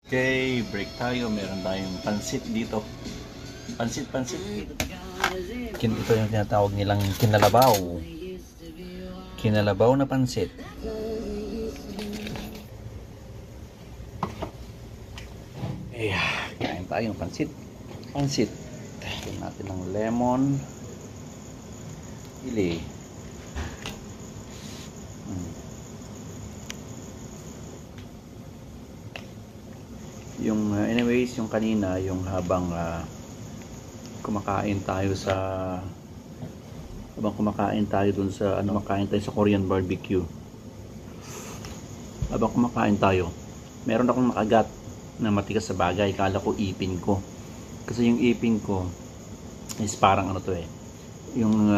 Okay, break tayo. Meron tayong pansit dito. Pansit. Ito yung tinatawag nilang kinalabaw. Kinalabaw na pansit. Kain tayo ng pansit. Lagyan natin ng lemon. Ili. Yung anyways, yung kanina, yung habang kumakain tayo dun sa kumakain tayo sa Korean barbecue. Habang kumakain tayo, meron akong nakagat na matigas sa bagay. Kala ko ipin ko. Kasi yung ipin ko is parang yung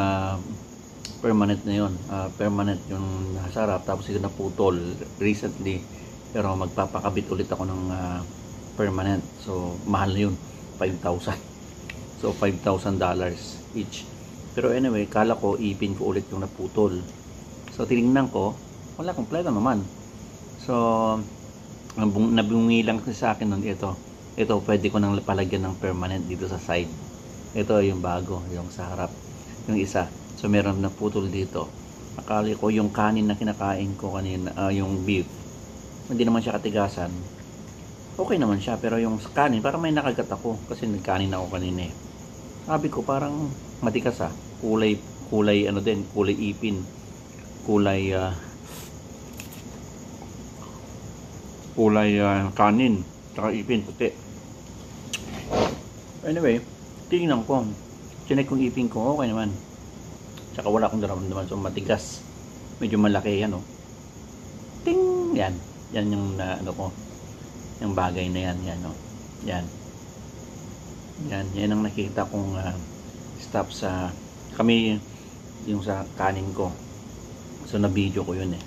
permanent na yun. Permanent yung nasarap. Tapos ito naputol recently. Pero magpapakabit ulit ako ng permanent. So, mahal na yun. 5,000. So, $5,000 each. Pero anyway, kala ko ipin ko ulit yung naputol. So, tinignan ko, wala, kompleto naman. So, nabungi lang sa akin nun ito. Ito, pwede ko nang palagyan ng permanent dito sa side. Ito yung bago, yung sa harap. Yung isa. So, meron na putol dito. Akala ko yung kanin na kinakain ko kanina, yung beef, hindi naman siya katigasan. Okay naman siya, pero yung kanin, parang may nakagat ako. Kasi nagkanin ako kanina eh. Sabi ko, parang matigas Kulay ipin. Kulay kanin. Tsaka ipin, puti. Anyway, tingnan ko. Chinek kong ipin ko, okay naman. Tsaka wala akong naramdaman. So matigas. Medyo malaki yan, Ting! Yan. Yan yung ko. Yung bagay na yan. Yan. Yan ang nakita kong stop sa kami yung sa kanin ko. So na video ko yun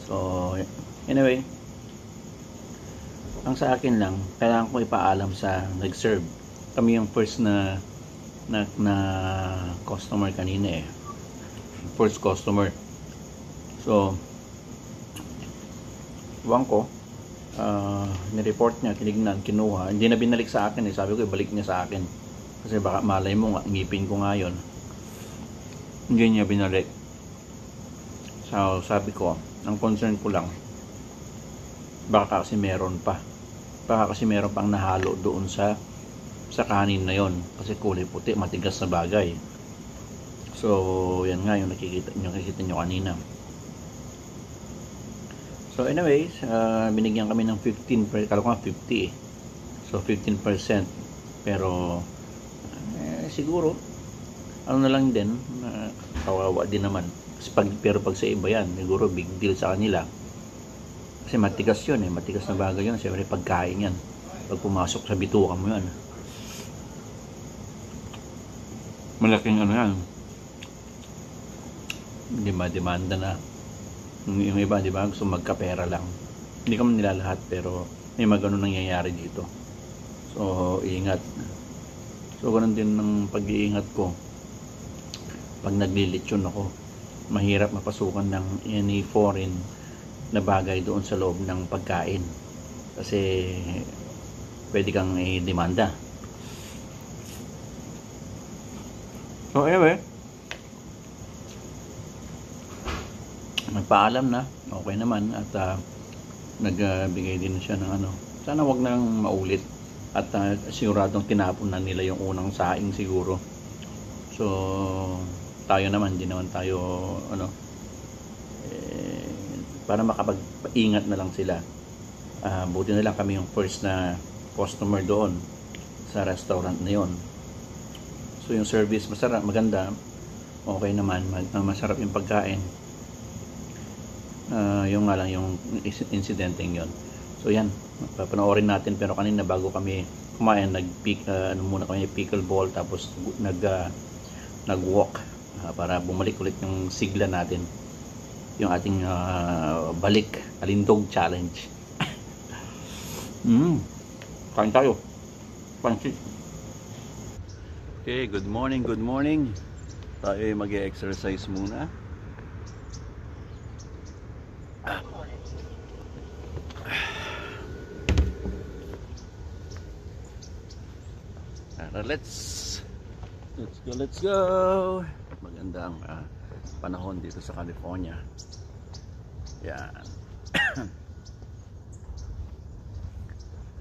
So anyway, ang sa akin lang, kailangan ko ipaalam sa nag-serve. Kami yung first na customer kanina First customer. So iwan ko, nireport niya, tinignan, kinuha. Hindi na binalik sa akin Sabi ko, ibalik niya sa akin. Kasi baka malay mo nga, ngipin ko nga yun. Hindi niya binalik. So, sabi ko, ang concern ko lang, baka kasi meron pa. Baka kasi meron pang nahalo doon sa kanin na yon. Kasi kulay puti, matigas na bagay. So, yan nga yung nakikita nyo kanina. So anyways, binigyan kami ng 15%, kala ko nga 50 So 15%. Pero siguro ano na lang din, kawawa din naman. Kasi pero pag sa iba yan, siguro big deal sa kanila. Kasi matigas yun matigas na bagay yun. Siyempre pagkain yan. Pag pumasok sa bituka mo yan, malaking yan. Demanda na. Yung iba, di ba, gusto magkapera lang. Hindi ko man nila lahat, pero may magano nangyayari dito. So, ingat. So, ganun din ng pag-iingat ko. Pag naglilitsyon ako, mahirap mapasukan ng any foreign na bagay doon sa loob ng pagkain. Kasi, pwede kang i-demanda. So, anyway, nagpaalam na, okay naman, at nagbigay din siya ng sana wag nang maulit, at siguradong tinapon na nila yung unang saing siguro. So tayo naman, hindi naman tayo para makapag-ingat na lang sila. Buti na lang kami yung first na customer doon sa restaurant na yon. So yung service masarap, maganda, okay naman, masarap yung pagkain. Yung nga lang yung incidenteng yon. So yan, papanoorin natin. Pero kanina bago kami kumain, muna kami pickleball, tapos nag-walk para bumalik ulit yung sigla natin, yung ating balik alindog challenge. Kain tayo pansit. Okay, good morning. Tayo mag-exercise muna. Tara, let's go. Maganda ang panahon dito sa California. Yan.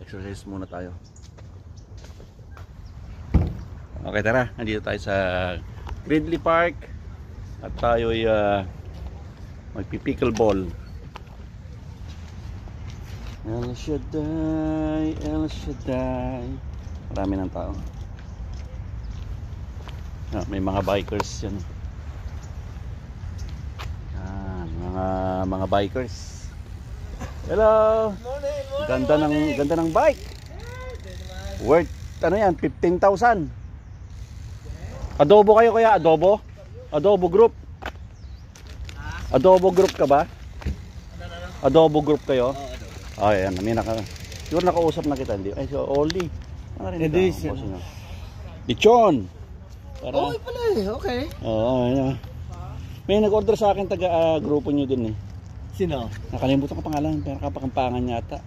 Exercise muna tayo. Okay, tara. Nandito tayo sa Gridley Park at tayo ay magpi-pickleball. El Shaddai, El Shaddai. Marami ng tao. May mga bikers yan. Mga bikers. Hello. Ganda ng bike. Worth ano yan, 15,000. Adobo kayo kaya? Adobo group. Adobo group ka ba? Adobo group kayo? Oh, ayan, siguro nakausap na kita, hindi. Ay, so Oli. Edition. Dichon. Oh, pala eh, okay. Oo, ayan. May nag-order sa akin taga grupo nyo din eh. Sino? Nakalimutan ko pangalan, pero Kapampangan yata.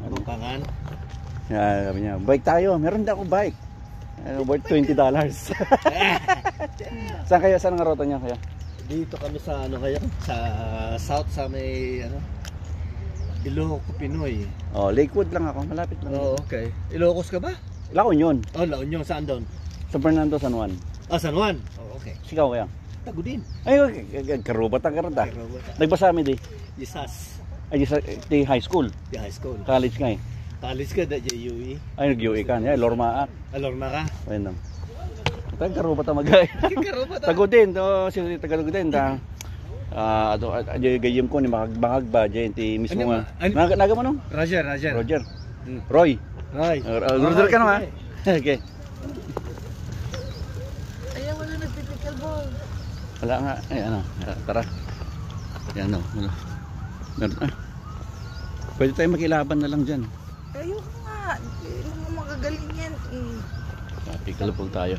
Kapampangan? Yeah, sabi niya, bike tayo. Meron din ako bike. Worth $20. Saan kayo? Saan ang ruta niya kaya? Dito kami sa ano kaya? Sa south sa may ano? Ilocos, Pinoy. Oh, Lakewood lang ako, malapit lang. Oh, okay. Ilocos ka ba? La Union. Oh, La Union, saan doon? Sa Fernando, San Juan. Ah, San Juan. Oh, okay. Sikaw kaya? Tagudin. Ay, karubat ang karanta. Nagbasami di? Isas. Ay, di high school. Di high school. College nga eh. College ka da JUE. Ay, nag-UE ka niya. Lormaa. Alorma ka? Ayun lang. Ito, karubat ang magay. Karubat. Tagudin. Si Tagalugudin. Gayim ko ni Mahag ba? Ti mismo nga. Naga mo no? Roger. Roy. Roy. Roger ka no ha? Okay. Ayaw mo na nagpipickleball. Wala nga. Ay, ano. Tara. Yan no. Meron. Pwede tayo makilaban na lang dyan. Ayoko nga. Hindi mo magagaling yan eh. Pickleball tayo.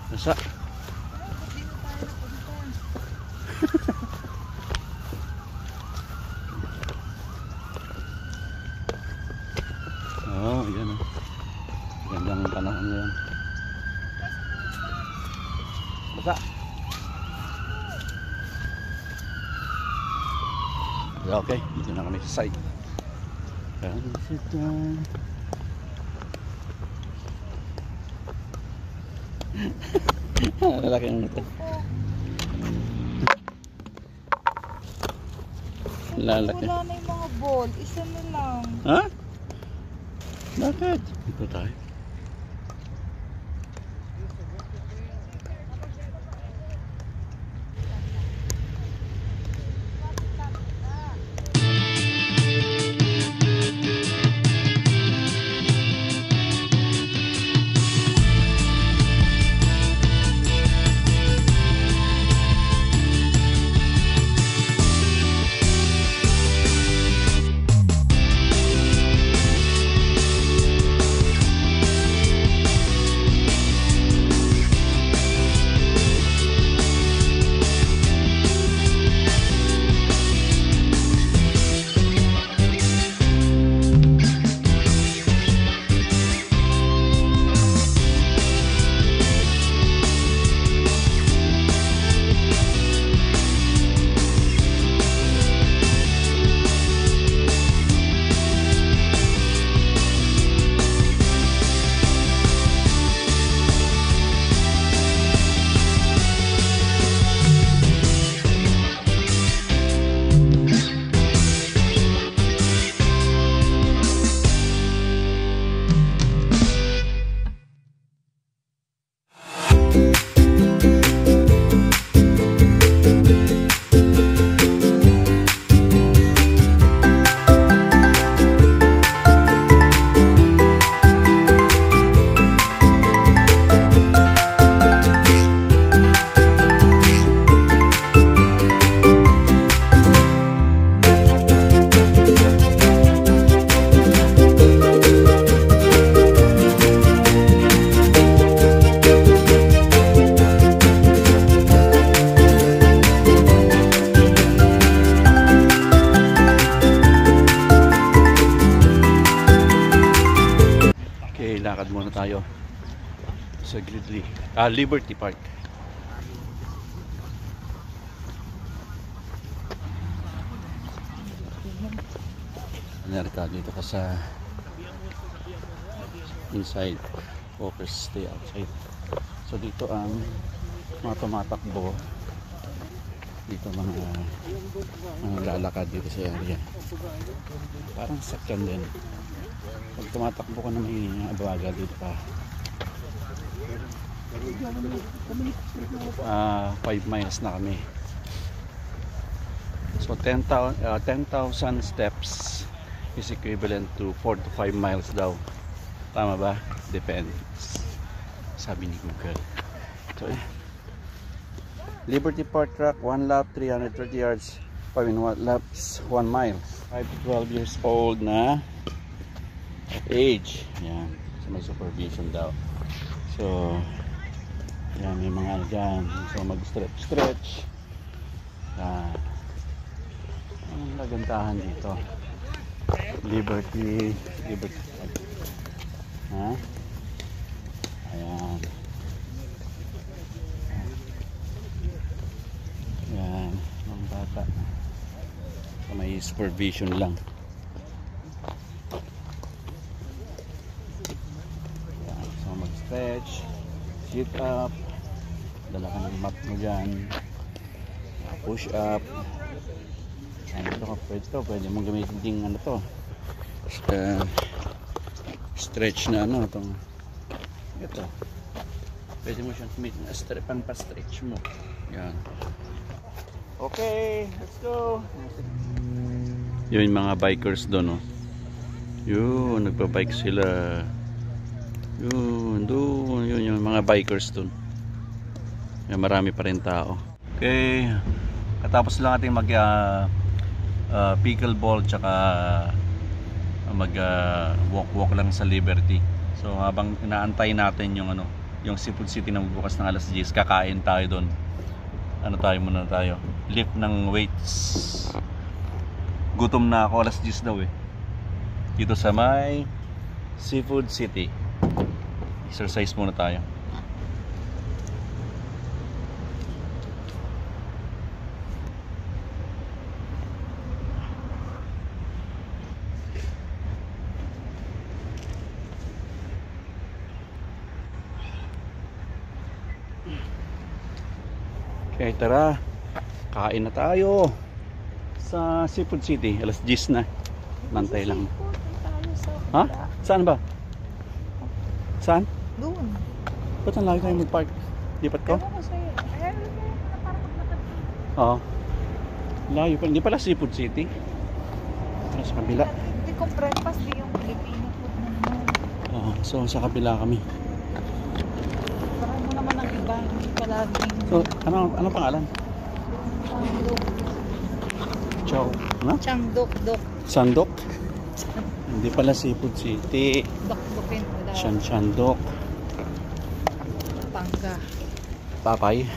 Nasa? Hindi na tayo napunta. Oo, yan o. Gandang panahon ngayon. Basta. Okay, dito na kami sa side. Lalaki ang ito. Lalaki. Wala na yung mga ball. Isa na lang. Ha? Bakit? Ito tayo. lakad muna tayo sa Liberty Park. Narita dito ka sa inside, focus, stay outside. So dito ang mga tumatakbo dito, mga lalakad dito sa area. Parang sakyan din. Pag tumatakbo ka na may abaga dito pa. 5 miles na kami. So 10,000 steps is equivalent to 4 to 5 miles daw. Tama ba? Depends, sabi ni Google. So Liberty Park track, 1 lap 330 yards, 5 laps 1 mile. 5 to 12 years old na age. Yan, so may supervision daw. So yan, may mga ano dyan. So mag stretch. Yan, ang nagandahan dito, Liberty Park. Ha? Ayan. Yan, mga bata. So may supervision lang. Yan, so mag stretch, sit up, dala ka ng mat mo dyan, push up. Ito ka, pwede mong gamitin din ano to, stretch na ano itong, ito pwede mo siyang gamitin na pa-stretch mo. Yan. Okay, let's go. Yun yung mga bikers doon, oh. Yun, nagpa-bike sila. Yun yung mga bikers doon. Yan, marami pa rin tao. Okay, katapos lang natin mag pickleball tsaka mag walk lang sa Liberty. So habang inaantay natin yung ano, yung Seafood City na magbukas ng alas 10, kakain tayo doon. Muna tayo, lift ng weights. Gutom na ako, alas 10 daw eh. Dito sa may Seafood City. Exercise muna tayo. Okay, tara. Kain na tayo sa Seafood City. Alas 10 na. Nantay lang. Ha? Saan ba? Saan? Doon. Ba't ang lagi tayo mag-park? Lipat ko? Ewan ko sa'yo. Ayaw na parang maglakad. Oo. Layo pa. Hindi pala Seafood City. Pero sa kabila. Hindi ko breakfast, di yung Filipino food na naman. Oo. So sa kabila kami. Parang mo naman ang iba. Hindi ka laging. So ano pangalan? Changdok. Chow. Ano? Changdok. Sandok? Hindi pala Seafood City. Dokdokin mo daw. Shandok. Pangga. Papay.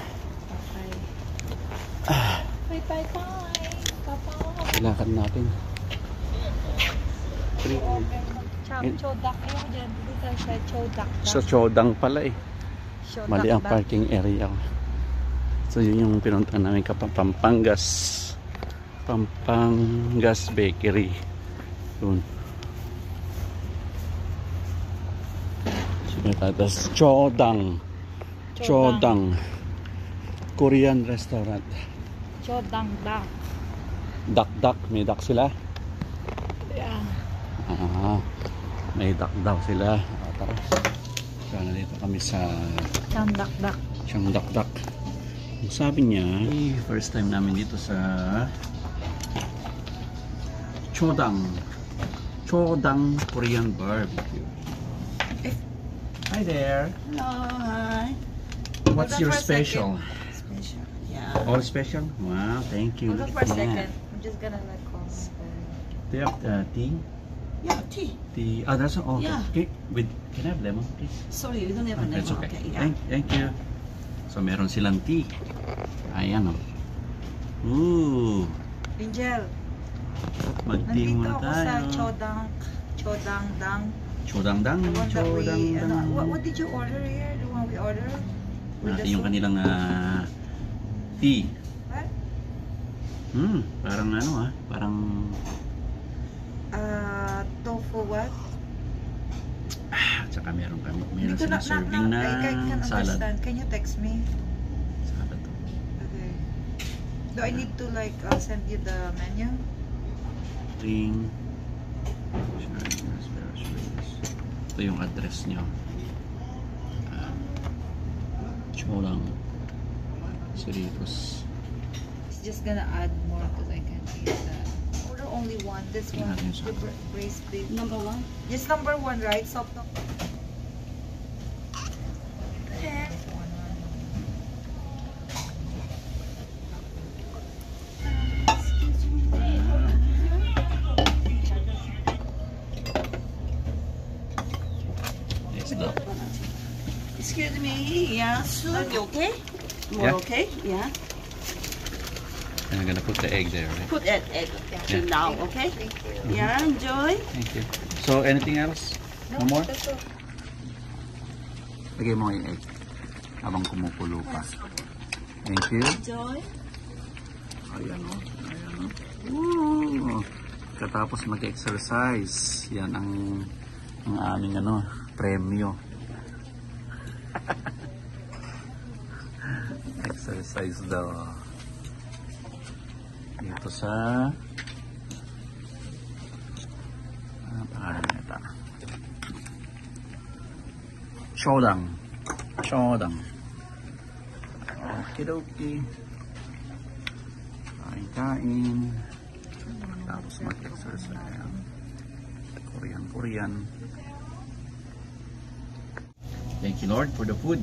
Bye. Papay. Lakad natin. Chodak. Ayun dyan. Dito tayo sa Chodak. So Chodang pala eh. Mali ang parking area. So yun yung pinuntahan namin, Pampangas Bakery. Yun. Tapos Chodang Korean restaurant. Chodang Dak. Dak, may dak sila? Yeah. May dak daw sila. Tara. So nandito kami sa Changdak. Changdak. Ang sabi niya, first time namin dito sa Chodang Korean barbecue. Hi there. Hello, hi. What's your special? Special, yeah. All special? Wow, thank you. Hold on Look for a at that. second. I'm just gonna like call. Do you have tea? Yeah, tea. Tea. Oh, that's all. Yeah. Okay. Can I have lemon, please? Sorry, we don't have a lemon. That's okay. Yeah. Thank you. So meron silang tea. Ayan oh. Ooh. Angel, Mag-tea nandito muna ako tayo. sa Chodang Chodang-dang, The one that we, chodang-dang. what did you order here? The one we ordered? With the Natin yung soup? kanilang tea. What? Parang ano parang Tofu what? tsaka meron Hindi ko silang serving na I can't salad. understand. Can you text me? Salad to. Okay. Do I need to like send you the menu? Ring. Ito yung address nyo. Cholang Cerritos. It's just gonna add more because I can't eat that. Order only one. This Tingnan one. natin yung The sa- braised beef. Number 1. Just number 1, right? Soft dog. Let's go. Excuse me, yeah, soup, you okay? More Yeah. okay? Yeah. And I'm gonna put the egg there, right? Put that egg Yeah. now, okay? Thank you. Yeah, enjoy. Thank you. So, anything else? No more? That's all. Lagay mo yung egg habang kumukulo pa. Thank you. Enjoy. Ayan o. Ayan o. Woo! Katapos mag-exercise. Yan ang aming premyo. Exercise daw. Dito sa pangalan nito. Chodang. Chodang. Okidoki. Kain-kain. Tapos mag-exercise. Korean. Thank you, Lord, for the food.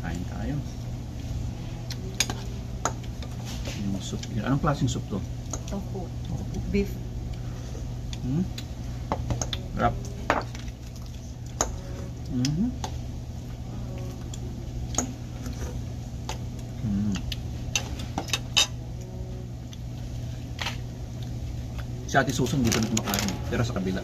Kain tayo. Yung soup. Anong klaseng soup to? Tofu. Beef. Wrap. Si Ate Susan dito na kumakain. Pero sa kabila.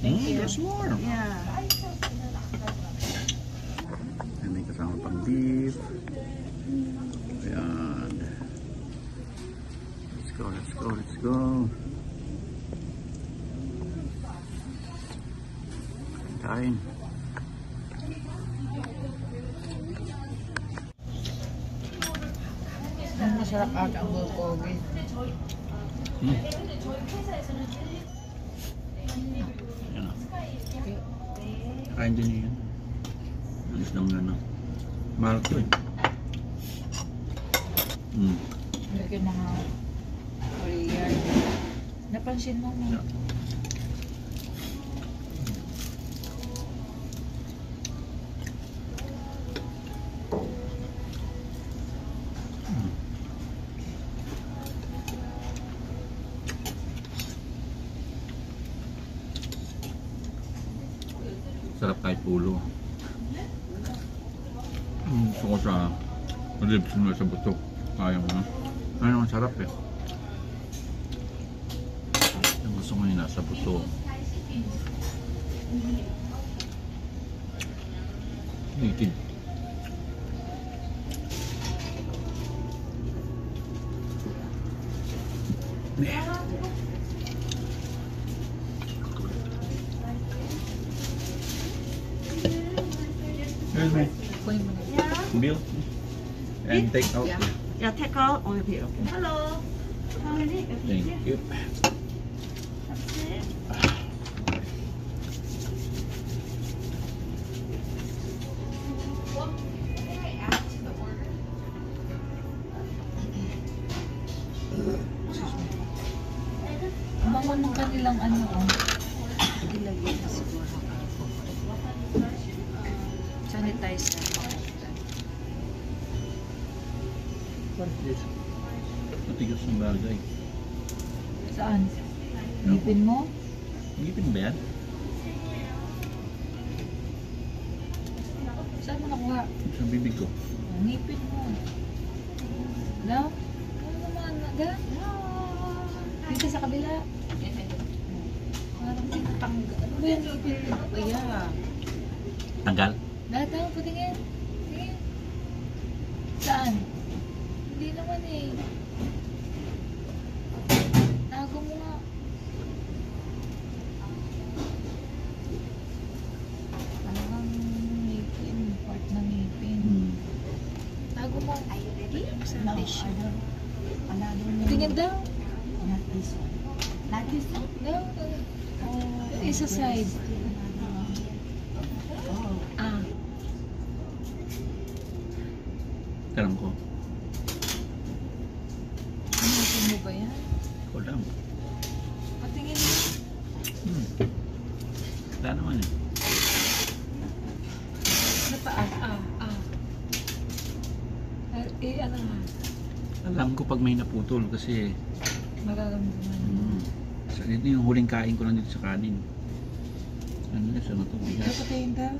There's more. Yeah. And may kasama pang beef. Ayan. Let's go. Kain. Masarap ata ang bulgogi. Ayan o. Kain din yun. Ang isang mahal ko eh. Yung mga Korean. Napansin mo mo. Yeah. Sarap kahit ulo. Gusto ko sa ribs mo sa buto. Ayaw mo. Ano ang sarap eh. Yung gusto ko yung nasa buto. Native. Excuse me. Kunin mo na. Yeah. Bill. And take out. Yeah. Yeah, take out on here. Okay. Hello. Thank you. Bangon ng kanilang Ilagay na siguro. sanitizer. Matigas ng bagay. Saan? Ngipin mo? Ngipin ba yan? Saan mo nakuha? Sa bibig ko. Ngipin mo. No? Ano naman? Naga? Dito sa kabila. Parang tinatanggal. Ano ba yan ngipin mo? Kaya. Tanggal? Lahat ako, patingin. Tingin. Saan? Hindi naman eh. Tago mo nga. Parang ngipin. Part ng ngipin. Tago mo. Are you ready? Sa tissue. Another Tingin daw. Not this one. Not this one. No. Isa side. Ah. Tanong ko. Ngipin mo ba yan? Ikaw lang. Patingin mo. Wala naman eh. Ano pa? Ano nga? Alam ko pag may naputol kasi Mararamdaman. ito yung huling kain ko lang dito sa kanin. Ano na, ano to? Ano Bigas. patayin daw?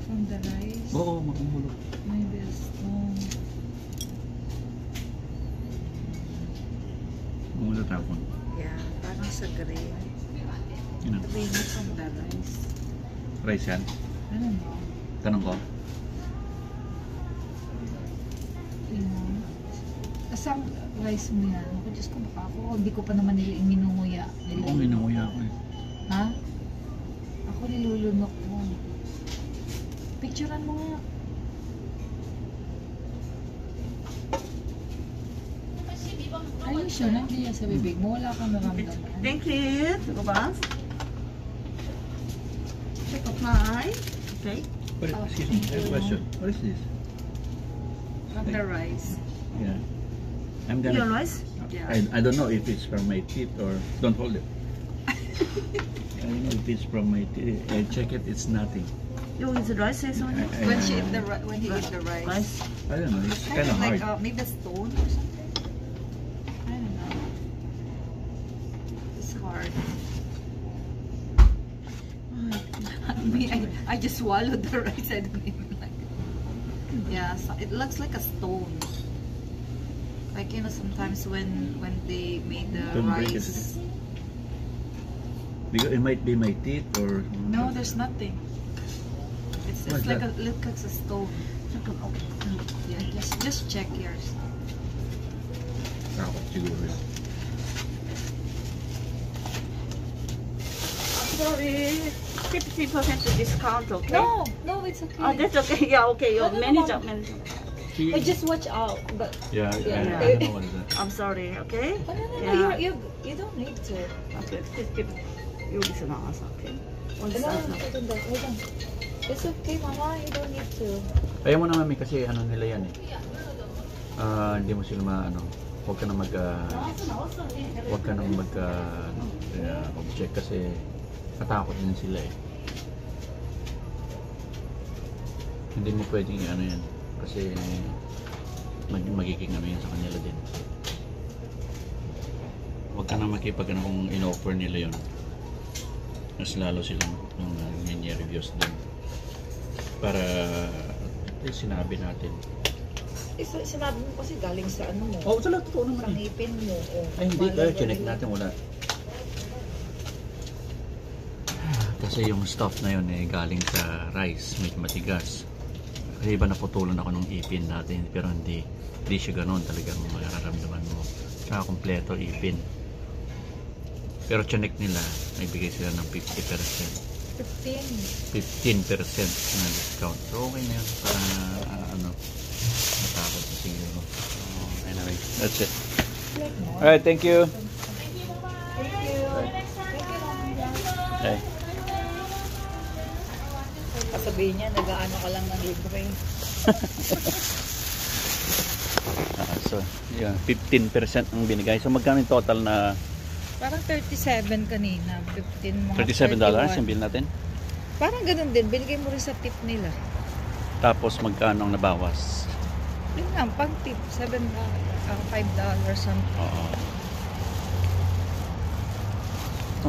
From the rice? Oo, makumulog. My best. Makumulog tapon. Yeah, parang sa green. Yun ang Sabihin mo from the rice. rice yan. Ano mo? Tanong ko. Asang rice mo yan? Ako, Diyos ko, baka ako, hindi ko pa naman minunguya. Oo, minunguya ako eh. Ha? Ako nilulunok mo. Picturean mo nga. Are you sure na hindi yan sa bibig mo? Wala kang naramdaman. Thank you. Take a bath. Take a pie. Okay. Excuse me, I have a question. What is this? From the rice. Yeah. I'm Your gonna... rice? Yeah. I don't know if it's from my teeth or... Don't hold it. I don't know if it's from my teeth. I check it, it's nothing. You eat the rice, say something? When she eat the when he eat the rice. Rice. I don't know, it's kind of like hard. maybe a stone or something. I don't know. It's hard. I just swallowed the rice. I don't even like it. Yeah, so it looks like a stone. Like, you know, sometimes when they made the Don't break it. rice. Because it might be my teeth or... No, there's nothing. It's What's like that? looks like a stone. Yeah, just check yours. Takot siguro yun. Sorry. 50% discount, okay? No, it's okay. Oh, that's okay. Yeah, okay. Your No, no, no, manager, no. manager. But just watch out. But Yeah, Yeah. I don't know what is that. I'm sorry, okay? no, Yeah. you don't need to. Okay, please keep you listen to us, okay? One No, second. hold on. It's okay, Mama. You don't need to. Ayaw mo na mami kasi ano nila yan eh. Hindi mo sila maano. Huwag ka na mag object kasi natakot din sila eh. Hindi mo pwedeng ano yan kasi magiging ano yan sa kanila din. Huwag ka na makipag ano kung in-offer nila yun. Mas lalo silang reviews din. Para sinabi natin. Sinabi mo kasi galing sa ano mo. Oo, talaga totoo Sa naman eh. ngipin mo. Ay hindi, pero chinek natin wala. Kasi yung stuff na yun eh galing sa rice, medyo matigas. Kasi iba naputulan ako ng ipin natin pero hindi siya ganoon, talagang mararamdaman mo. Tsaka kompleto ipin. Pero chinek nila, nagbigay sila ng 50%. 15. 15% na discount. So okay na yun para natakot na siguro. So, anyway, that's it. Alright, thank you. Thank you. Thank you, Mama. Okay. Sabihin niya, nag-aano ka lang ng libre. So, yun, 15% ang binigay. So, magkano yung total na Parang 37 kanina. 15 mga $37 yung bill natin? Parang ganun din. Binigay mo rin sa tip nila. Tapos, magkano ang nabawas? Yun lang, pang tip. $5 something. Oo.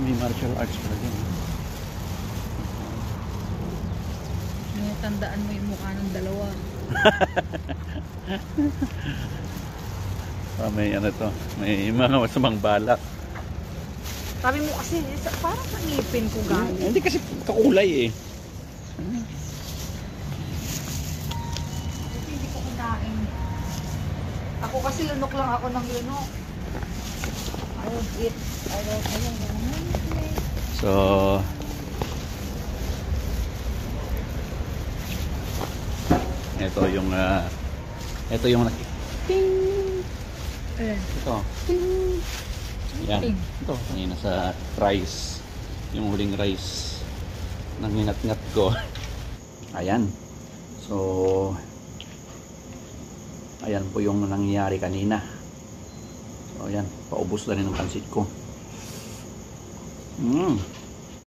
May martial arts pala din. Yung tandaan mo yung mukha ng dalawa. May ano to, may mga masamang balak. Sabi mo kasi, parang sa ngipin ko galing. Hindi kasi kakulay eh. Kasi hindi ko kinain. Ako kasi lunok lang ako ng lunok. I don't eat. So, ito yung ting. Ayan. Ito. Yan. Ito, kanina sa rice. Yung huling rice. Nangingat-ngat ko. Ayan. So, ayan po yung nangyayari kanina. So, ayan. Paubos na rin ang pansit ko.